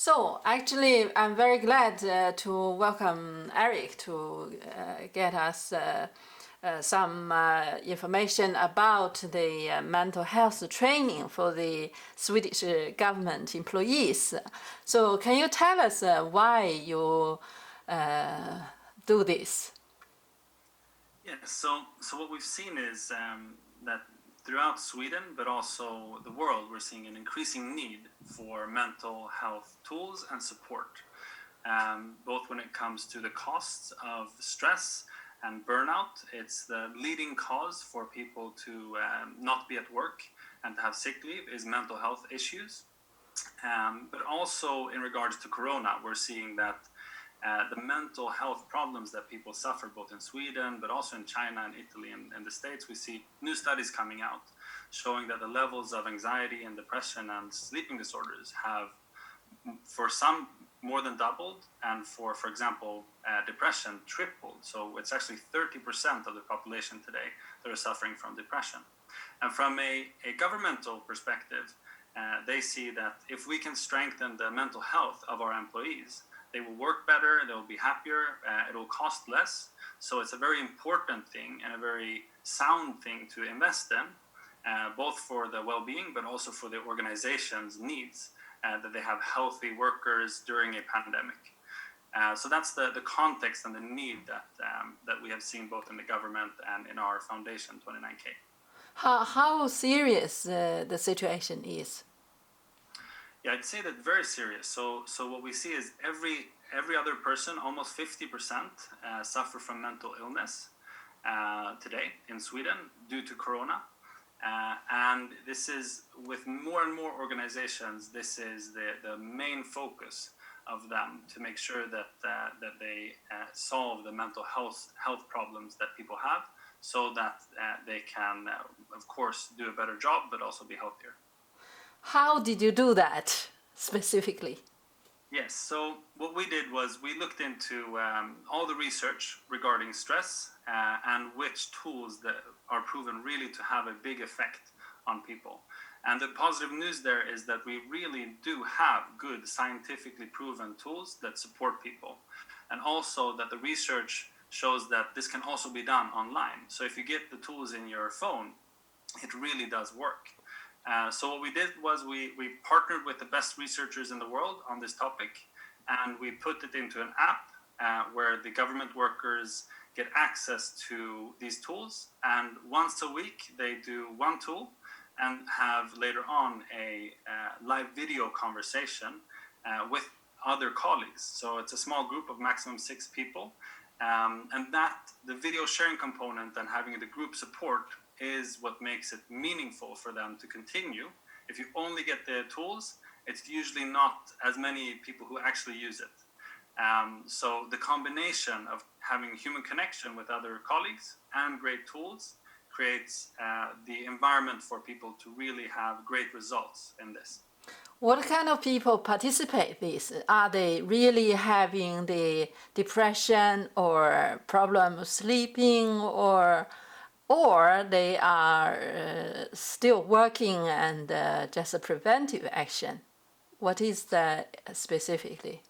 So actually, I'm very glad to welcome Erik to get us some information about the mental health training for the Swedish government employees. So can you tell us why you do this? Yeah, so what we've seen is that throughout Sweden, but also the world, we're seeing an increasing need for mental health tools and support, both when it comes to the costs of stress and burnout. It's the leading cause for people to not be at work and to have sick leave is mental health issues. But also in regards to Corona, we're seeing that the mental health problems that people suffer both in Sweden, but also in China and Italy and the States, we see new studies coming out showing that the levels of anxiety and depression and sleeping disorders have, for some, more than doubled, and for example, depression tripled. So it's actually 30% of the population today that are suffering from depression. And from a governmental perspective, they see that if we can strengthen the mental health of our employees, they will work better, they'll be happier, it will cost less. So it's a very important thing and a very sound thing to invest in, both for the well-being, but also for the organization's needs, that they have healthy workers during a pandemic. So that's the context and the need that we have seen both in the government and in our foundation, 29K. How serious the situation is? Yeah, I'd say that very serious. So what we see is every other person, almost 50%, suffer from mental illness today in Sweden due to Corona. And this is, with more and more organizations, this is the main focus of them, to make sure that they solve the mental health problems that people have, so that they can, of course, do a better job, but also be healthier. How did you do that specifically? Yes, so what we did was we looked into all the research regarding stress and which tools that are proven really to have a big effect on people. And the positive news there is that we really do have good scientifically proven tools that support people. And also that the research shows that this can also be done online. So if you get the tools in your phone, it really does work. So what we did was we partnered with the best researchers in the world on this topic, and we put it into an app where the government workers get access to these tools, and once a week they do one tool and have later on a live video conversation with other colleagues. So it's a small group of maximum 6 people, and that the video sharing component and having the group support is what makes it meaningful for them to continue. If you only get the tools, it's usually not as many people who actually use it. So the combination of having human connection with other colleagues and great tools creates the environment for people to really have great results in this. What kind of people participate in this? Are they really having the depression or problem sleeping, or they are still working and just a preventive action? What is that specifically?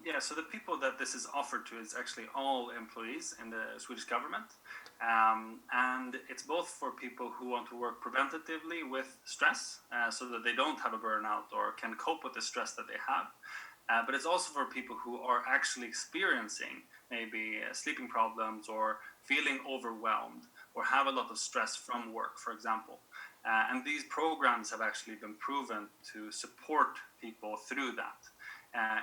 Yeah, so the people that this is offered to is actually all employees in the Swedish government. And it's both for people who want to work preventatively with stress, so that they don't have a burnout or can cope with the stress that they have. But it's also for people who are actually experiencing maybe sleeping problems or feeling overwhelmed or have a lot of stress from work, for example. And these programs have actually been proven to support people through that.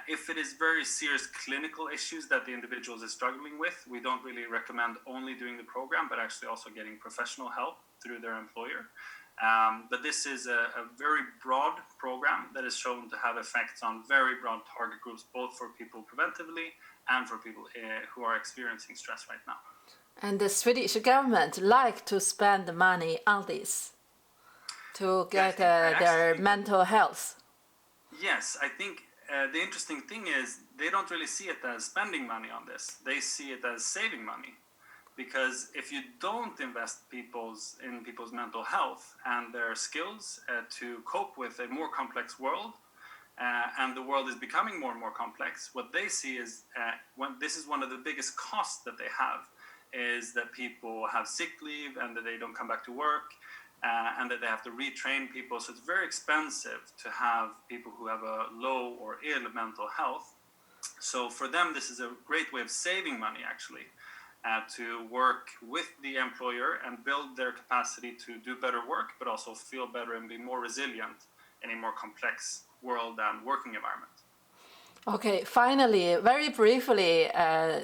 If it is very serious clinical issues that the individuals is struggling with, we don't really recommend only doing the program, but actually also getting professional help through their employer. But this is a very broad program that is shown to have effects on very broad target groups, both for people preventively and for people who are experiencing stress right now. And the Swedish government like to spend the money on this to get their mental health. Yes, I think the interesting thing is they don't really see it as spending money on this. They see it as saving money. Because if you don't invest in people's mental health and their skills to cope with a more complex world, and the world is becoming more and more complex, what they see is this is one of the biggest costs that they have, is that people have sick leave and that they don't come back to work, and that they have to retrain people. So it's very expensive to have people who have a low or ill mental health. So for them, this is a great way of saving money, actually, to work with the employer and build their capacity to do better work, but also feel better and be more resilient in a more complex world and working environment. Okay, finally, very briefly,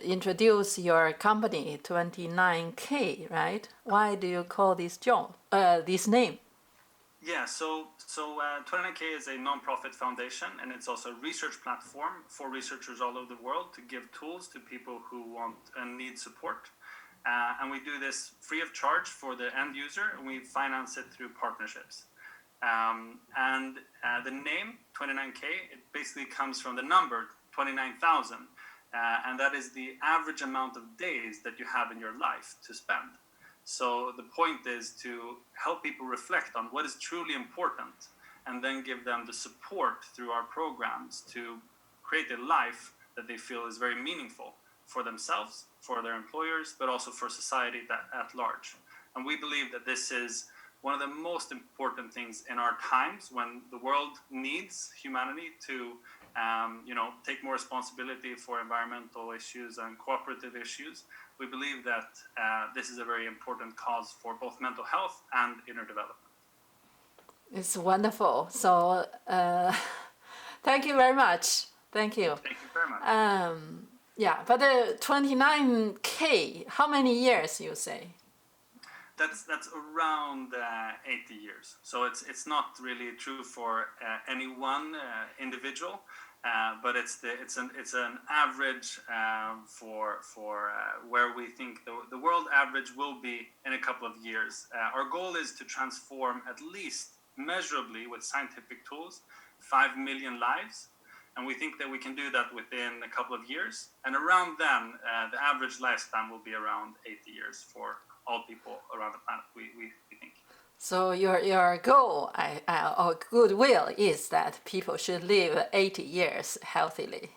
introduce your company, 29K, right? Why do you call this this name? Yeah, so 29K is a non-profit foundation, and it's also a research platform for researchers all over the world to give tools to people who want and need support. And we do this free of charge for the end user, and we finance it through partnerships. The name 29K, it basically comes from the number 29,000, and that is the average amount of days that you have in your life to spend. So the point is to help people reflect on what is truly important, and then give them the support through our programs to create a life that they feel is very meaningful for themselves, for their employers, but also for society at large. And we believe that this is one of the most important things in our times, when the world needs humanity to take more responsibility for environmental issues and cooperative issues. We believe that this is a very important cause for both mental health and inner development. It's wonderful. So thank you very much. Thank you. Thank you very much. Yeah, but 29K, how many years you say? That's around 80 years. So it's not really true for any one individual, but it's an average for where we think the world average will be in a couple of years. Our goal is to transform, at least measurably with scientific tools, 5 million lives. And we think that we can do that within a couple of years. And around then, the average lifespan will be around 80 years for all people around the planet, we think. So your goal or goodwill is that people should live 80 years healthily.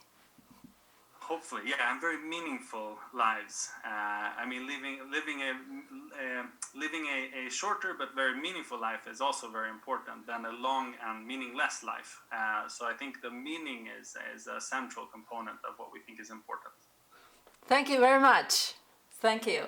Hopefully, yeah, and very meaningful lives. Living a shorter but very meaningful life is also very important than a long and meaningless life. So I think the meaning is a central component of what we think is important. Thank you very much. Thank you.